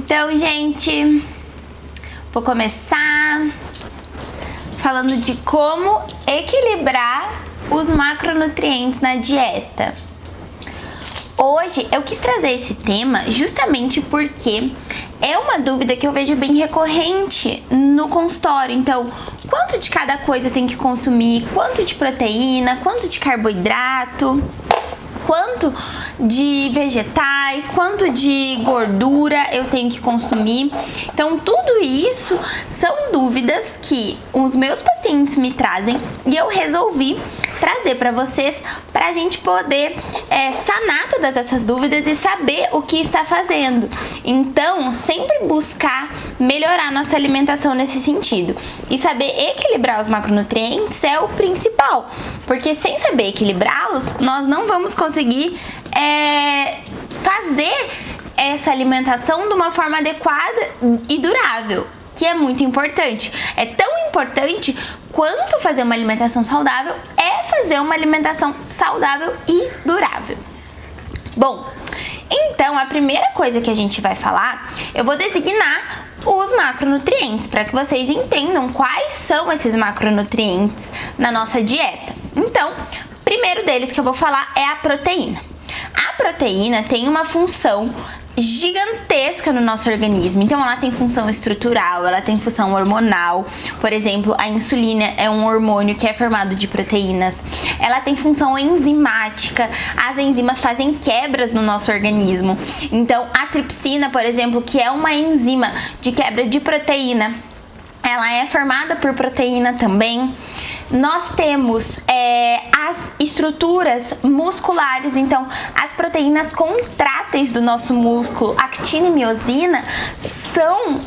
Então, gente, vou começar falando de como equilibrar os macronutrientes na dieta. Hoje eu quis trazer esse tema justamente porque é uma dúvida que eu vejo bem recorrente no consultório. Então, quanto de cada coisa eu tenho que consumir? Quanto de proteína? Quanto de carboidrato? Quanto de vegetais, quanto de gordura eu tenho que consumir. Então, tudo isso são dúvidas que os meus pacientes me trazem e eu resolvi trazer para vocês, para a gente poder sanar todas essas dúvidas e saber o que está fazendo. Então, sempre buscar melhorar nossa alimentação nesse sentido. E saber equilibrar os macronutrientes é o principal, porque sem saber equilibrá-los, nós não vamos conseguir fazer essa alimentação de uma forma adequada e durável, que é muito importante. É tão importante quanto fazer uma alimentação saudável é fazer uma alimentação saudável e durável. Bom, então a primeira coisa que a gente vai falar, eu vou designar os macronutrientes, para que vocês entendam quais são esses macronutrientes na nossa dieta. Então, o primeiro deles que eu vou falar é a proteína. A proteína tem uma função gigantesca no nosso organismo. Então ela tem função estrutural, ela tem função hormonal. Por exemplo, a insulina é um hormônio que é formado de proteínas. Ela tem função enzimática. As enzimas fazem quebras no nosso organismo. Então a tripsina, por exemplo, que é uma enzima de quebra de proteína, ela é formada por proteína também. Nós temos as estruturas musculares, então as proteínas contráteis do nosso músculo, actina e miosina, são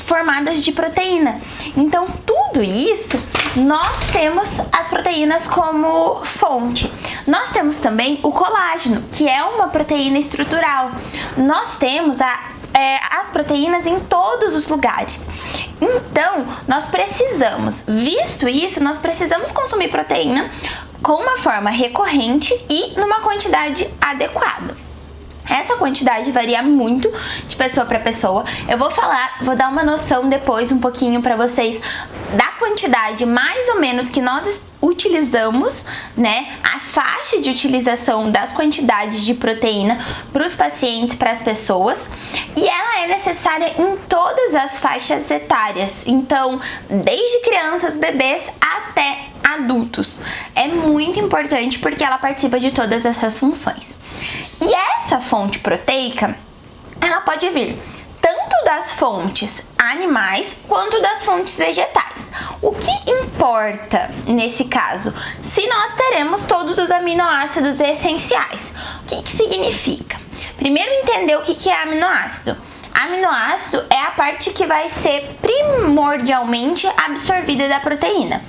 formadas de proteína. Então tudo isso, nós temos as proteínas como fonte. Nós temos também o colágeno, que é uma proteína estrutural. Nós temos as proteínas em todos os lugares. Então, nós precisamos, visto isso, nós precisamos consumir proteína com uma forma recorrente e numa quantidade adequada. Essa quantidade varia muito de pessoa para pessoa. Eu vou dar uma noção depois um pouquinho para vocês da quantidade mais ou menos que nós utilizamos, né? A faixa de utilização das quantidades de proteína para os pacientes, para as pessoas. E ela é necessária em todas as faixas etárias. Então, desde crianças, bebês até adultos. É muito importante porque ela participa de todas essas funções. E essa fonte proteica, ela pode vir tanto das fontes animais quanto das fontes vegetais. O que importa nesse caso? Se nós teremos todos os aminoácidos essenciais. O que significa? Primeiro, entender o que é aminoácido. Aminoácido é a parte que vai ser primordialmente absorvida da proteína.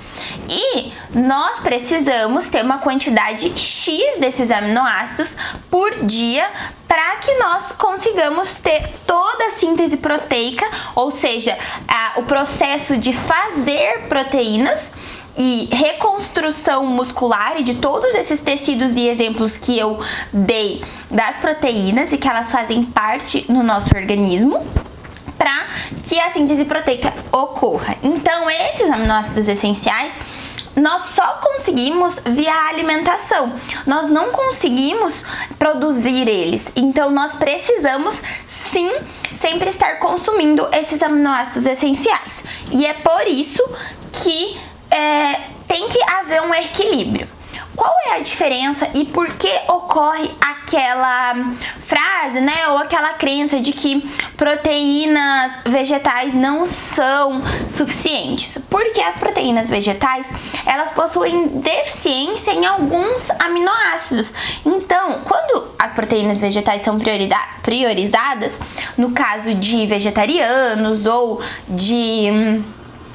E nós precisamos ter uma quantidade X desses aminoácidos por dia para que nós consigamos ter toda a síntese proteica, ou seja, o processo de fazer proteínas e reconstrução muscular e de todos esses tecidos e exemplos que eu dei das proteínas e que elas fazem parte no nosso organismo, para que a síntese proteica ocorra. Então, esses aminoácidos essenciais nós só conseguimos via alimentação. Nós não conseguimos produzir eles. Então, nós precisamos sim sempre estar consumindo esses aminoácidos essenciais. E é por isso que tem que haver um equilíbrio. Qual é a diferença e por que ocorre aquela frase, né, ou aquela crença de que proteínas vegetais não são suficientes? Porque as proteínas vegetais, elas possuem deficiência em alguns aminoácidos. Então, quando as proteínas vegetais são priorizadas, no caso de vegetarianos ou de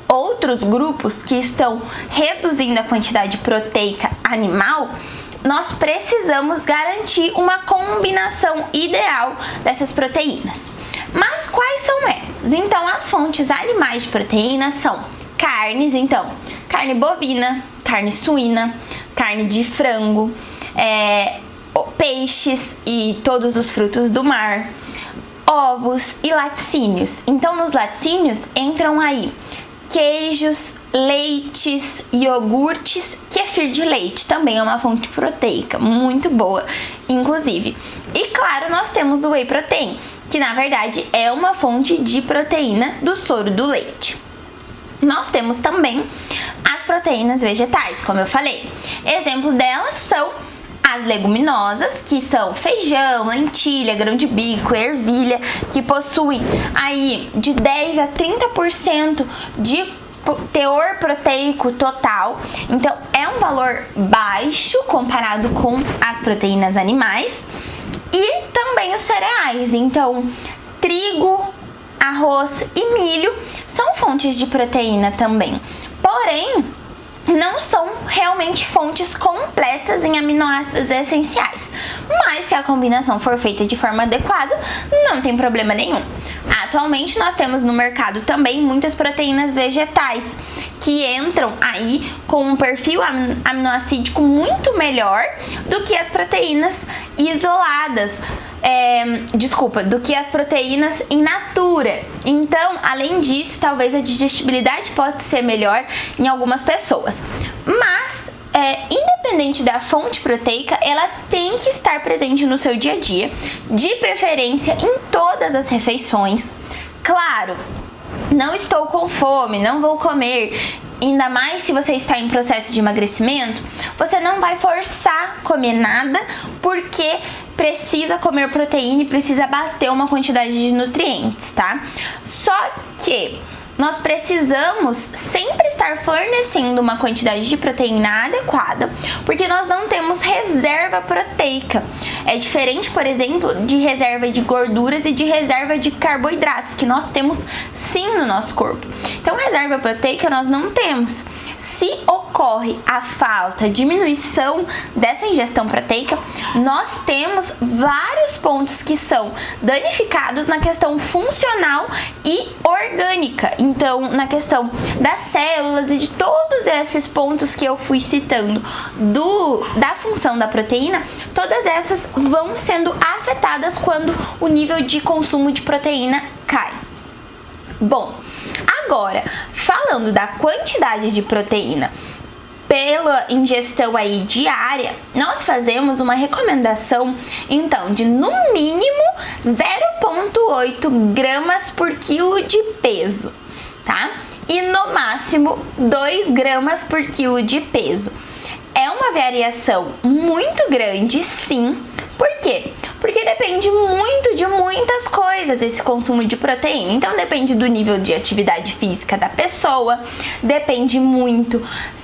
outros grupos que estão reduzindo a quantidade proteica animal, nós precisamos garantir uma combinação ideal dessas proteínas. Mas quais são elas? Então, as fontes animais de proteína são carnes, então, carne bovina, carne suína, carne de frango, peixes e todos os frutos do mar, ovos e laticínios. Então, nos laticínios entram aí queijos, leites, iogurtes, kefir de leite, também é uma fonte proteica, muito boa, inclusive. E claro, nós temos o whey protein, que na verdade é uma fonte de proteína do soro do leite. Nós temos também as proteínas vegetais, como eu falei. Exemplo delas são as leguminosas, que são feijão, lentilha, grão de bico, ervilha, que possuem aí de 10 a 30% de teor proteico total. Então, é um valor baixo comparado com as proteínas animais. E também os cereais. Então, trigo, arroz e milho são fontes de proteína também. Porém, não são realmente fontes completas em aminoácidos essenciais. Mas se a combinação for feita de forma adequada, não tem problema nenhum. Atualmente nós temos no mercado também muitas proteínas vegetais que entram aí com um perfil aminoácido muito melhor do que as proteínas isoladas. Do que as proteínas in natura. Então, além disso, talvez a digestibilidade pode ser melhor em algumas pessoas. Mas, independente da fonte proteica, ela tem que estar presente no seu dia a dia, de preferência em todas as refeições. Claro, não estou com fome, não vou comer. Ainda mais se você está em processo de emagrecimento, você não vai forçar comer nada porque precisa comer proteína e precisa bater uma quantidade de nutrientes, tá? Só que nós precisamos sempre estar fornecendo uma quantidade de proteína adequada, porque nós não temos reserva proteica. É diferente, por exemplo, de reserva de gorduras e de reserva de carboidratos, que nós temos sim no nosso corpo. Então, reserva proteica nós não temos. Se ocorre a falta, diminuição dessa ingestão proteica, nós temos vários pontos que são danificados na questão funcional e orgânica. Então, na questão das células e de todos esses pontos que eu fui citando da função da proteína, todas essas vão sendo afetadas quando o nível de consumo de proteína cai. Bom, agora, falando da quantidade de proteína pela ingestão aí diária, nós fazemos uma recomendação, então, de no mínimo 0,8 gramas por quilo de peso, tá? E no máximo 2 gramas por quilo de peso. É uma variação muito grande, sim. Por quê? Porque depende muito de muitas coisas esse consumo de proteína. Então depende do nível de atividade física da pessoa, depende muito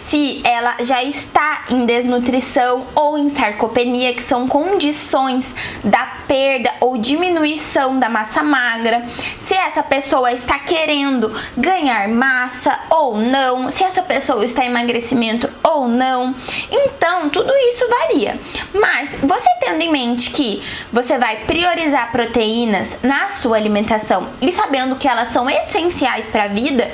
se ela já está em desnutrição ou em sarcopenia, que são condições da perda ou diminuição da massa magra, se essa pessoa está querendo ganhar massa ou não, se essa pessoa está em emagrecimento ou não. Então, tudo isso varia. Mas você tendo em mente que você vai priorizar proteínas na sua alimentação e sabendo que elas são essenciais para a vida,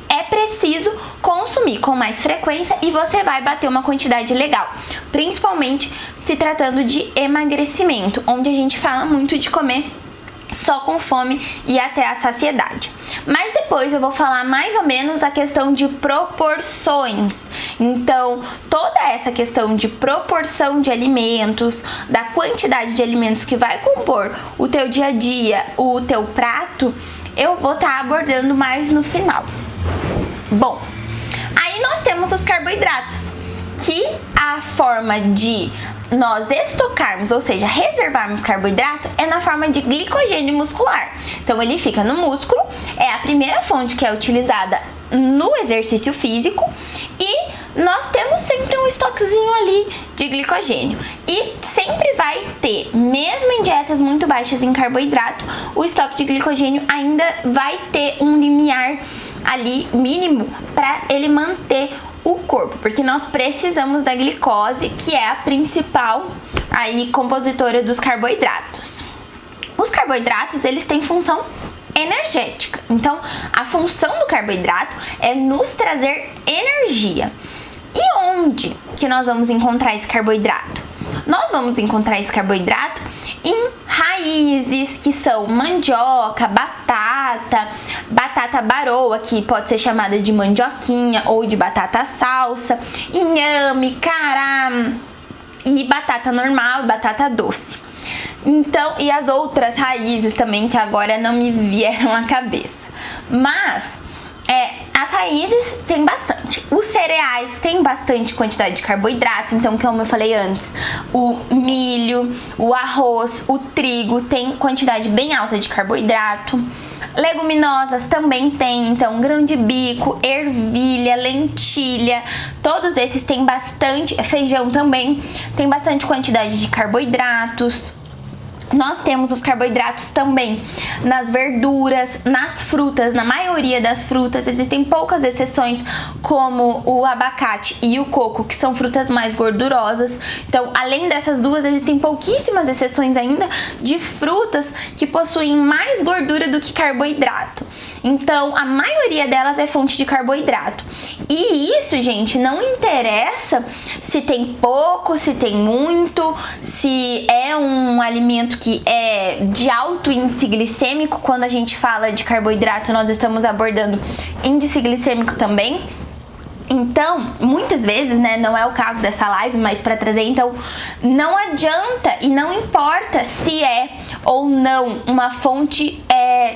é preciso consumir com mais frequência e você vai bater uma quantidade legal, principalmente se tratando de emagrecimento, onde a gente fala muito de comer só com fome e até a saciedade. Mas depois eu vou falar mais ou menos a questão de proporções. Então, toda essa questão de proporção de alimentos, da quantidade de alimentos que vai compor o teu dia a dia, o teu prato, eu vou estar abordando mais no final. Bom, aí nós temos os carboidratos, que a forma de nós estocarmos, ou seja, reservarmos carboidrato, é na forma de glicogênio muscular. Então ele fica no músculo, é a primeira fonte que é utilizada no exercício físico e nós temos sempre um estoquezinho ali de glicogênio. E sempre vai ter, mesmo em dietas muito baixas em carboidrato, o estoque de glicogênio ainda vai ter um limiar ali mínimo para ele manter o corpo, porque nós precisamos da glicose, que é a principal aí compositora dos carboidratos. Os carboidratos, eles têm função energética. Então, a função do carboidrato é nos trazer energia. E onde que nós vamos encontrar esse carboidrato? Nós vamos encontrar esse carboidrato em raiz raízes, que são mandioca, batata baroa, que pode ser chamada de mandioquinha ou de batata salsa, inhame, cará e batata normal, batata doce. Então, e as outras raízes também que agora não me vieram à cabeça. Mas as raízes tem bastante. Os cereais tem bastante quantidade de carboidrato. Então, como eu falei antes, o milho, o arroz, o trigo tem quantidade bem alta de carboidrato. Leguminosas também tem, então grão de bico, ervilha, lentilha, todos esses têm bastante. Feijão também tem bastante quantidade de carboidratos. Nós temos os carboidratos também nas verduras, nas frutas, na maioria das frutas. Existem poucas exceções, como o abacate e o coco, que são frutas mais gordurosas. Então, além dessas duas, existem pouquíssimas exceções ainda de frutas que possuem mais gordura do que carboidrato. Então, a maioria delas é fonte de carboidrato. E isso, gente, não interessa se tem pouco, se tem muito, se é um alimento que é de alto índice glicêmico. Quando a gente fala de carboidrato, nós estamos abordando índice glicêmico também. Então, muitas vezes, né, não é o caso dessa live, mas para trazer, então, não adianta e não importa se é ou não uma fonte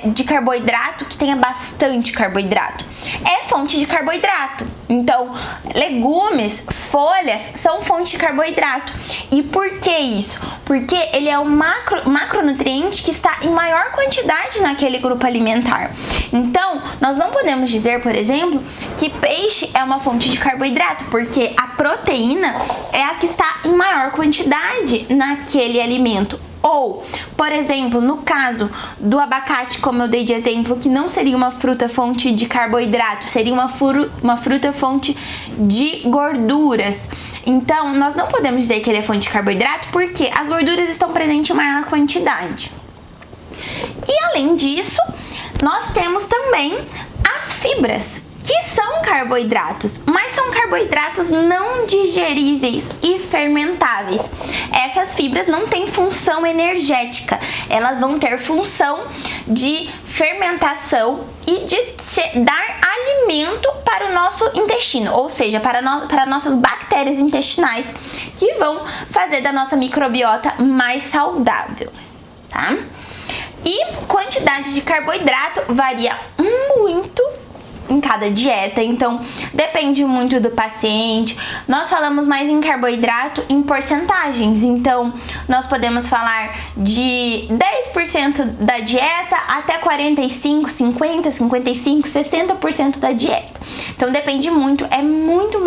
de carboidrato que tenha bastante carboidrato. É fonte de carboidrato. Então, legumes, folhas são fonte de carboidrato. E por que isso? Porque ele é um macronutriente que está em maior quantidade naquele grupo alimentar. Então, nós não podemos dizer, por exemplo, que peixe é uma fonte de carboidrato, porque a proteína é a que está em maior quantidade naquele alimento. Ou, por exemplo, no caso do abacate, como eu dei de exemplo, que não seria uma fruta fonte de carboidrato, seria uma fruta fonte de gorduras. Então, nós não podemos dizer que ele é fonte de carboidrato porque as gorduras estão presentes em maior quantidade. E além disso, nós temos também as fibras, que são carboidratos, mas são carboidratos não digeríveis e fermentáveis. Essas fibras não têm função energética, elas vão ter função de fermentação e de dar alimento para o nosso intestino, ou seja, para nossas bactérias intestinais, que vão fazer da nossa microbiota mais saudável, tá? E quantidade de carboidrato varia muito em cada dieta, então depende muito do paciente. Nós falamos mais em carboidrato em porcentagens, então nós podemos falar de 10% da dieta até 45, 50, 55, 60% da dieta. Então depende muito, é muito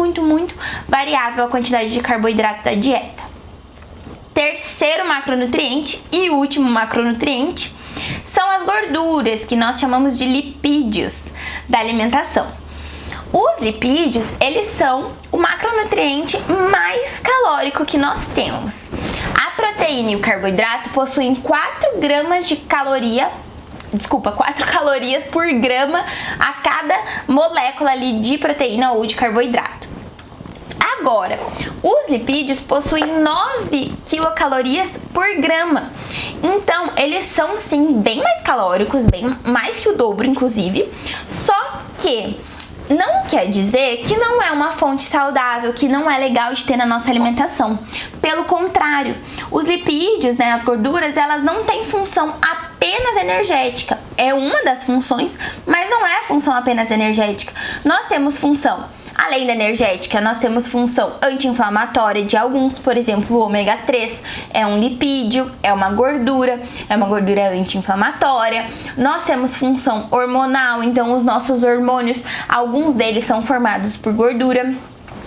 variável a quantidade de carboidrato da dieta. Terceiro macronutriente e último macronutriente são as gorduras, que nós chamamos de lipídios da alimentação. Os lipídios, eles são o macronutriente mais calórico que nós temos. A proteína e o carboidrato possuem 4 calorias por grama a cada molécula ali de proteína ou de carboidrato. Agora, os lipídios possuem 9 quilocalorias por grama. Então, eles são sim bem mais calóricos, bem mais que o dobro, inclusive. Só que não quer dizer que não é uma fonte saudável, que não é legal de ter na nossa alimentação. Pelo contrário, os lipídios, né, as gorduras, elas não têm função apenas energética. É uma das funções, mas não é a função apenas energética. Nós temos função, além da energética, nós temos função anti-inflamatória de alguns, por exemplo, o ômega 3 é um lipídio, é uma gordura anti-inflamatória. Nós temos função hormonal, então os nossos hormônios, alguns deles são formados por gordura.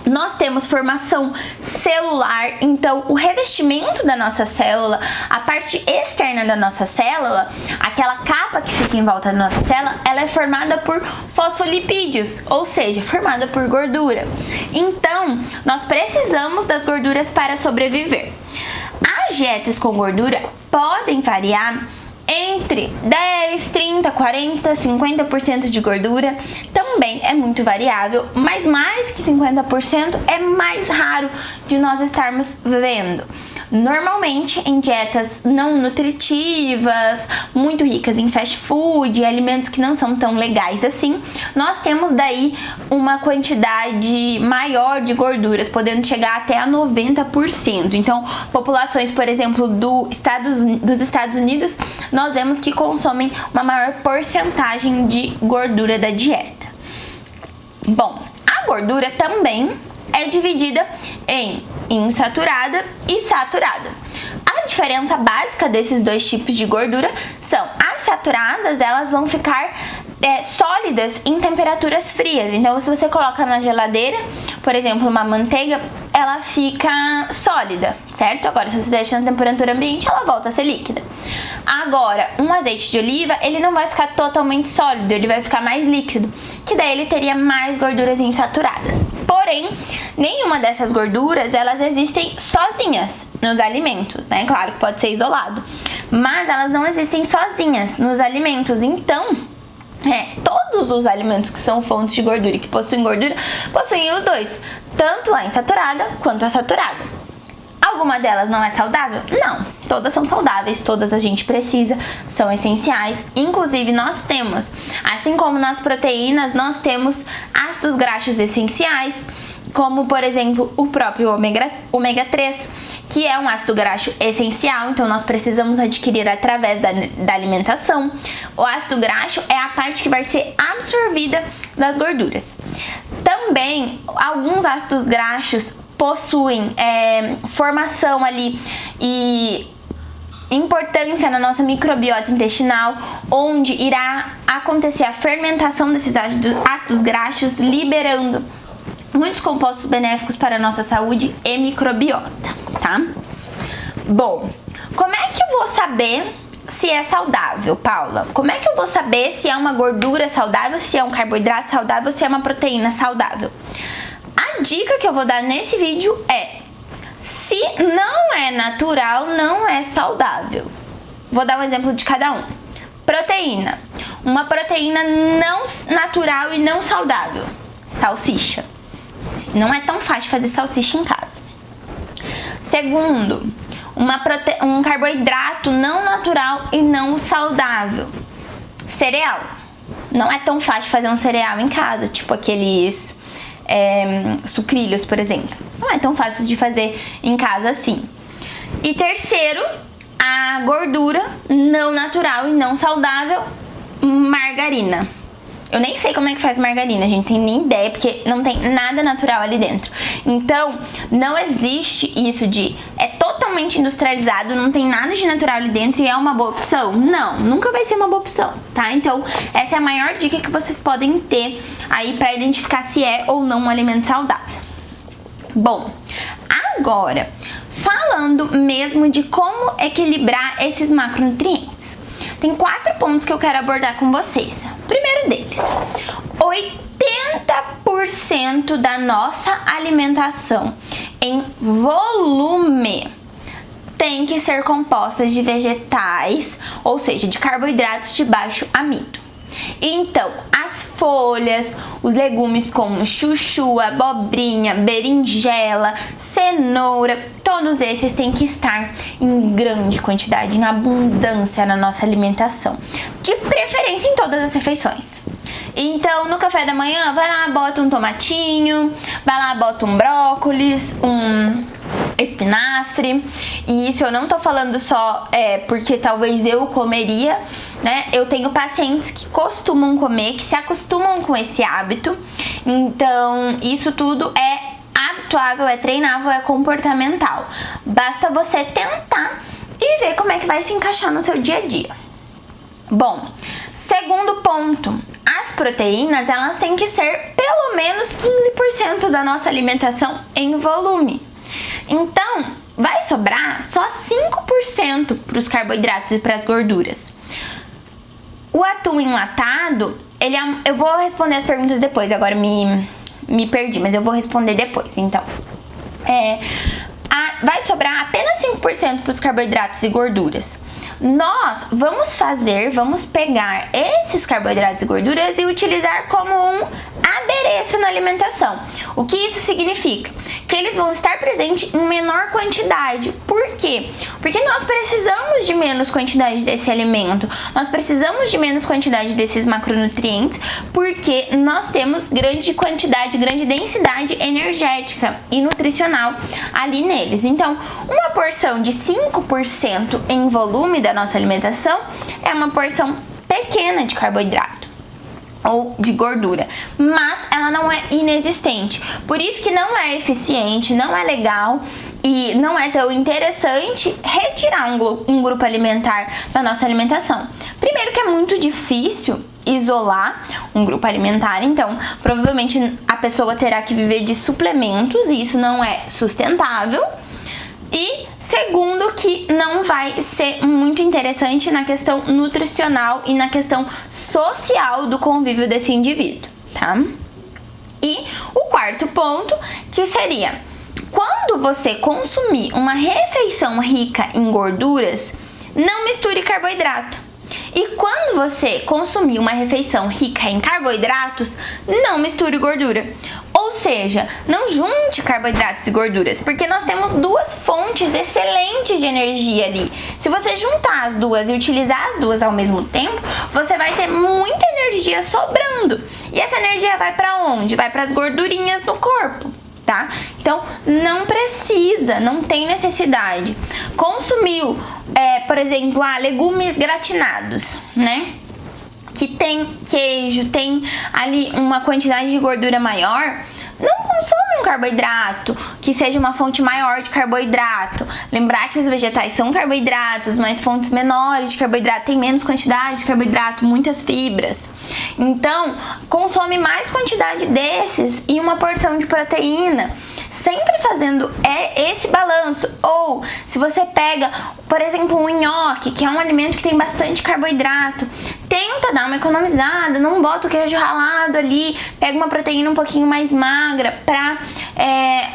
Nós temos formação celular, então o revestimento da nossa célula, a parte externa da nossa célula, aquela capa que fica em volta da nossa célula, ela é formada por fosfolipídios, ou seja, formada por gordura. Então, nós precisamos das gorduras para sobreviver. As dietas com gordura podem variar entre 10, 30, 40, 50% de gordura. Também é muito variável, mas mais que 50% é mais raro de nós estarmos vendo. Normalmente em dietas não nutritivas, muito ricas em fast food, alimentos que não são tão legais assim, nós temos daí uma quantidade maior de gorduras, podendo chegar até a 90%. Então, populações, por exemplo, dos Estados Unidos, nós vemos que consomem uma maior porcentagem de gordura da dieta. Bom, a gordura também é dividida em insaturada e saturada. A diferença básica desses dois tipos de gordura são: as saturadas, elas vão ficar sólidas em temperaturas frias. Então, se você coloca na geladeira, por exemplo, uma manteiga, ela fica sólida, certo? Agora, se você deixa na temperatura ambiente, ela volta a ser líquida. Agora, um azeite de oliva, ele não vai ficar totalmente sólido, ele vai ficar mais líquido, que daí ele teria mais gorduras insaturadas. Porém, nenhuma dessas gorduras, elas existem sozinhas nos alimentos, né? Claro que pode ser isolado, mas elas não existem sozinhas nos alimentos. Então, todos os alimentos que são fontes de gordura e que possuem gordura, possuem os dois, tanto a insaturada quanto a saturada. Alguma delas não é saudável? Não, todas são saudáveis, todas a gente precisa, são essenciais. Inclusive, nós temos, assim como nas proteínas, nós temos ácidos graxos essenciais, como, por exemplo, o próprio ômega 3, que é um ácido graxo essencial, então nós precisamos adquirir através da alimentação. O ácido graxo é a parte que vai ser absorvida das gorduras. Também, alguns ácidos graxos possuem formação ali e importância na nossa microbiota intestinal, onde irá acontecer a fermentação desses ácidos graxos, liberando muitos compostos benéficos para a nossa saúde e microbiota, tá? Bom, como é que eu vou saber se é saudável, Paula? Como é que eu vou saber se é uma gordura saudável, se é um carboidrato saudável, se é uma proteína saudável? A dica que eu vou dar nesse vídeo é: se não é natural, não é saudável. Vou dar um exemplo de cada um. Proteína. Uma proteína não natural e não saudável. Salsicha. Não é tão fácil fazer salsicha em casa. Segundo, um carboidrato não natural e não saudável. Cereal. Não é tão fácil fazer um cereal em casa, tipo aqueles sucrilhos, por exemplo. Não é tão fácil de fazer em casa assim. E terceiro, a gordura não natural e não saudável, margarina. Eu nem sei como é que faz margarina, gente, tem nem ideia, porque não tem nada natural ali dentro. Então, não existe isso de totalmente industrializado, não tem nada de natural ali dentro e é uma boa opção. Não, nunca vai ser uma boa opção, tá? Então, essa é a maior dica que vocês podem ter aí pra identificar se é ou não um alimento saudável. Bom, agora, falando mesmo de como equilibrar esses macronutrientes. Tem 4 pontos que eu quero abordar com vocês. Primeiro deles, 80% da nossa alimentação em volume tem que ser composta de vegetais, ou seja, de carboidratos de baixo amido. Então, as folhas, os legumes como chuchu, abobrinha, berinjela, cenoura, todos esses têm que estar em grande quantidade, em abundância na nossa alimentação. De preferência em todas as refeições. Então, no café da manhã, vai lá, bota um tomatinho, vai lá, bota um brócolis, um espinafre. E isso eu não tô falando só porque talvez eu comeria, né? Eu tenho pacientes que costumam comer, que se acostumam com esse hábito. Então, isso tudo é habituável, é treinável, é comportamental. Basta você tentar e ver como é que vai se encaixar no seu dia a dia. Bom, segundo ponto, as proteínas, elas têm que ser pelo menos 15% da nossa alimentação em volume. Então, vai sobrar só 5% para os carboidratos e para as gorduras. O atum enlatado, eu vou responder as perguntas depois, agora me perdi, mas eu vou responder depois, então. Vai sobrar apenas 5% para os carboidratos e gorduras. Nós vamos pegar esses carboidratos e gorduras e utilizar como um adereço na alimentação. O que isso significa? Que que eles vão estar presentes em menor quantidade. Por quê? Porque nós precisamos de menos quantidade desse alimento, nós precisamos de menos quantidade desses macronutrientes, porque nós temos grande quantidade, grande densidade energética e nutricional ali neles. Então, uma porção de 5% em volume da nossa alimentação é uma porção pequena de carboidrato ou de gordura, mas ela não é inexistente. Por isso que não é eficiente, não é legal e não é tão interessante retirar um grupo alimentar da nossa alimentação. Primeiro que é muito difícil isolar um grupo alimentar, então provavelmente a pessoa terá que viver de suplementos e isso não é sustentável. E segundo que não vai ser muito interessante na questão nutricional e na questão social do convívio desse indivíduo, tá? E o quarto ponto, que seria, quando você consumir uma refeição rica em gorduras, não misture carboidrato. E quando você consumir uma refeição rica em carboidratos, não misture gordura. Ou seja, não junte carboidratos e gorduras, porque nós temos duas fontes excelentes de energia ali. Se você juntar as duas e utilizar as duas ao mesmo tempo, você vai ter muita energia sobrando. E essa energia vai para onde? Vai para as gordurinhas do corpo, tá? Então, não precisa, não tem necessidade. Consumiu, por exemplo, legumes gratinados, né? Que tem queijo, tem ali uma quantidade de gordura maior, não consome um carboidrato que seja uma fonte maior de carboidrato. Lembrar que os vegetais são carboidratos, mas fontes menores de carboidrato têm menos quantidade de carboidrato, muitas fibras. Então, consome mais quantidade desses e uma porção de proteína, sempre fazendo esse balanço. Ou se você pega, por exemplo, um nhoque, que é um alimento que tem bastante carboidrato, tenta dar uma economizada, não bota o queijo ralado ali, pega uma proteína um pouquinho mais magra pra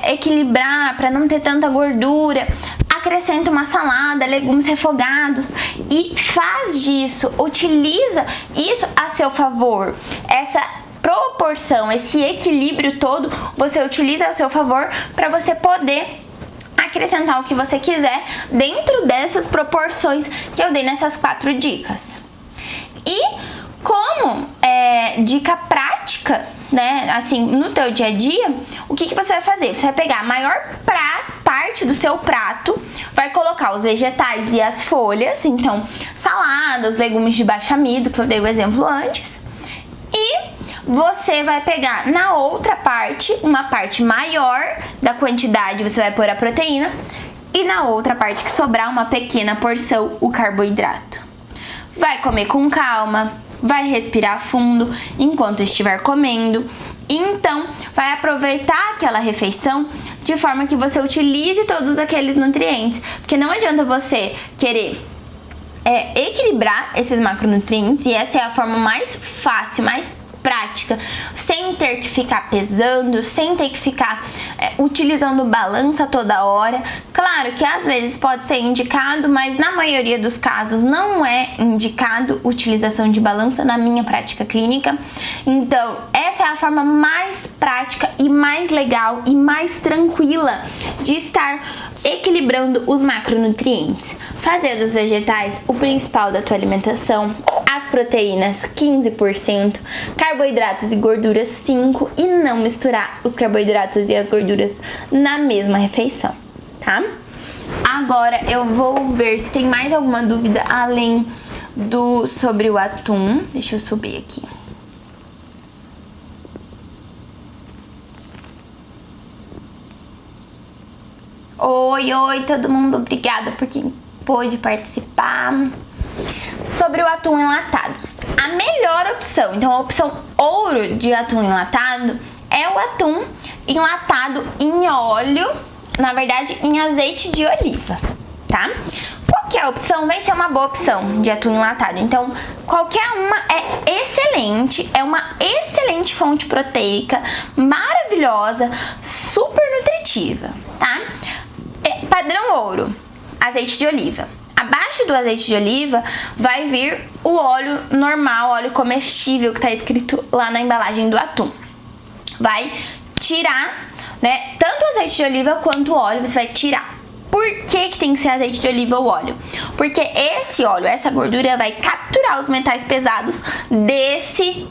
equilibrar, pra não ter tanta gordura, acrescenta uma salada, legumes refogados e faz disso, utiliza isso a seu favor. Essa proporção, esse equilíbrio todo, você utiliza a seu favor para você poder acrescentar o que você quiser dentro dessas proporções que eu dei nessas 4 dicas. E como dica prática, né, assim, no teu dia a dia, o que você vai fazer? Você vai pegar a maior parte do seu prato, vai colocar os vegetais e as folhas, então salada, os legumes de baixo amido, que eu dei o exemplo antes, e você vai pegar na outra parte, uma parte maior da quantidade, você vai pôr a proteína, e na outra parte que sobrar, uma pequena porção, o carboidrato. Vai comer com calma, vai respirar fundo enquanto estiver comendo. Então, vai aproveitar aquela refeição de forma que você utilize todos aqueles nutrientes. Porque não adianta você querer equilibrar esses macronutrientes, e essa é a forma mais fácil, mais prática, sem ter que ficar pesando, sem ter que ficar utilizando balança toda hora. Claro que às vezes pode ser indicado, mas na maioria dos casos não é indicado utilização de balança na minha prática clínica. Então, essa é a forma mais prática e mais legal e mais tranquila de estar equilibrando os macronutrientes. Fazer dos vegetais o principal da tua alimentação, as proteínas 15%, carboidratos e gorduras 5%, e não misturar os carboidratos e as gorduras na mesma refeição, tá? Agora eu vou ver se tem mais alguma dúvida além sobre o atum. Deixa eu subir aqui. Oi, todo mundo, obrigada por quem pôde participar. Sobre o atum enlatado, a melhor opção, então a opção ouro de atum enlatado é o atum enlatado em óleo, na verdade em azeite de oliva, tá? Qualquer opção vai ser uma boa opção de atum enlatado, então qualquer uma é excelente, é uma excelente fonte proteica, maravilhosa, super nutritiva, tá? Padrão ouro, azeite de oliva. Abaixo do azeite de oliva vai vir o óleo normal, óleo comestível, que está escrito lá na embalagem do atum. Vai tirar né? Tanto o azeite de oliva quanto o óleo você vai tirar. Por que tem que ser azeite de oliva ou óleo? Porque esse óleo, essa gordura vai capturar os metais pesados desse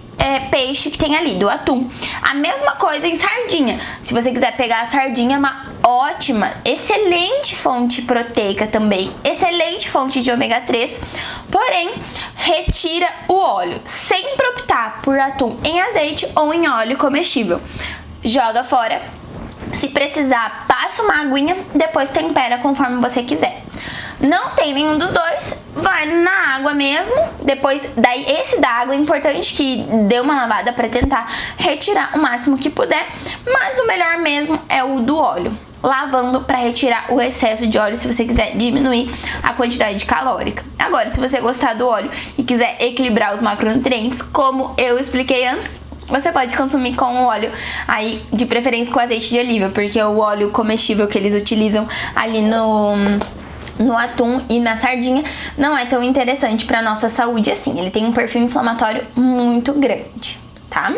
peixe que tem ali, do atum. A mesma coisa em sardinha. Se você quiser pegar a sardinha, é uma ótima, excelente fonte proteica também, excelente fonte de ômega 3, porém, retira o óleo. Sempre optar por atum em azeite ou em óleo comestível. Joga fora. Se precisar, passa uma aguinha, depois tempera conforme você quiser. Não tem nenhum dos dois, vai na água mesmo. Depois, daí esse da água é importante que dê uma lavada para tentar retirar o máximo que puder. Mas o melhor mesmo é o do óleo, lavando para retirar o excesso de óleo se você quiser diminuir a quantidade calórica. Agora, se você gostar do óleo e quiser equilibrar os macronutrientes, como eu expliquei antes, você pode consumir com o óleo, aí de preferência com azeite de oliva, porque o óleo comestível que eles utilizam ali no atum e na sardinha não é tão interessante para nossa saúde assim. Ele tem um perfil inflamatório muito grande, tá?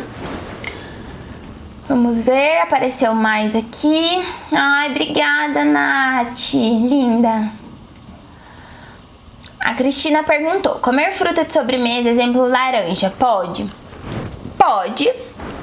Vamos ver, apareceu mais aqui. Ai, obrigada, Nath, linda. A Cristina perguntou: comer fruta de sobremesa, exemplo laranja, pode? Pode,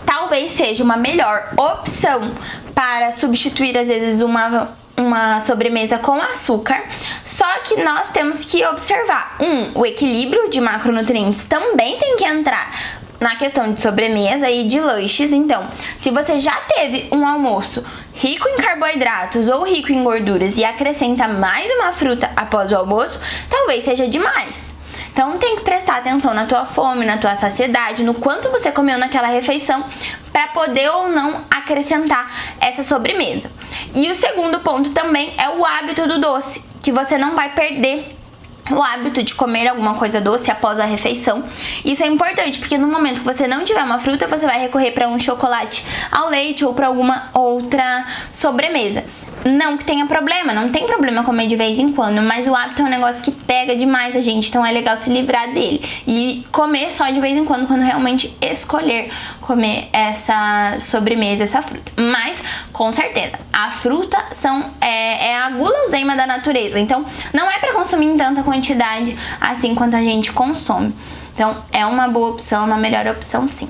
talvez seja uma melhor opção para substituir às vezes uma sobremesa com açúcar, só que nós temos que observar, o equilíbrio de macronutrientes também tem que entrar na questão de sobremesa e de lanches. Então, se você já teve um almoço rico em carboidratos ou rico em gorduras e acrescenta mais uma fruta após o almoço, talvez seja demais. Então tem que prestar atenção na tua fome, na tua saciedade, no quanto você comeu naquela refeição para poder ou não acrescentar essa sobremesa. E o segundo ponto também é o hábito do doce, que você não vai perder o hábito de comer alguma coisa doce após a refeição. Isso é importante, porque no momento que você não tiver uma fruta, você vai recorrer para um chocolate ao leite ou para alguma outra sobremesa. Não que tenha problema, não tem problema comer de vez em quando, mas o hábito é um negócio que pega demais a gente, então é legal se livrar dele e comer só de vez em quando realmente escolher comer essa sobremesa, essa fruta. Mas, com certeza, a fruta é a guloseima da natureza, então não é para consumir em tanta quantidade assim quanto a gente consome. Então é uma boa opção, uma melhor opção sim.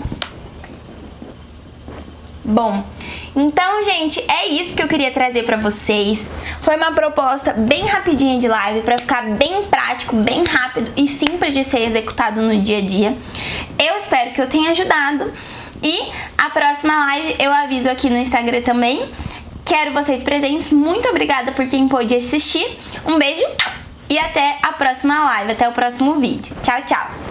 Bom, então, gente, é isso que eu queria trazer pra vocês. Foi uma proposta bem rapidinha de live pra ficar bem prático, bem rápido e simples de ser executado no dia a dia. Eu espero que eu tenha ajudado e a próxima live eu aviso aqui no Instagram também. Quero vocês presentes. Muito obrigada por quem pôde assistir. Um beijo e até a próxima live, até o próximo vídeo. Tchau, tchau!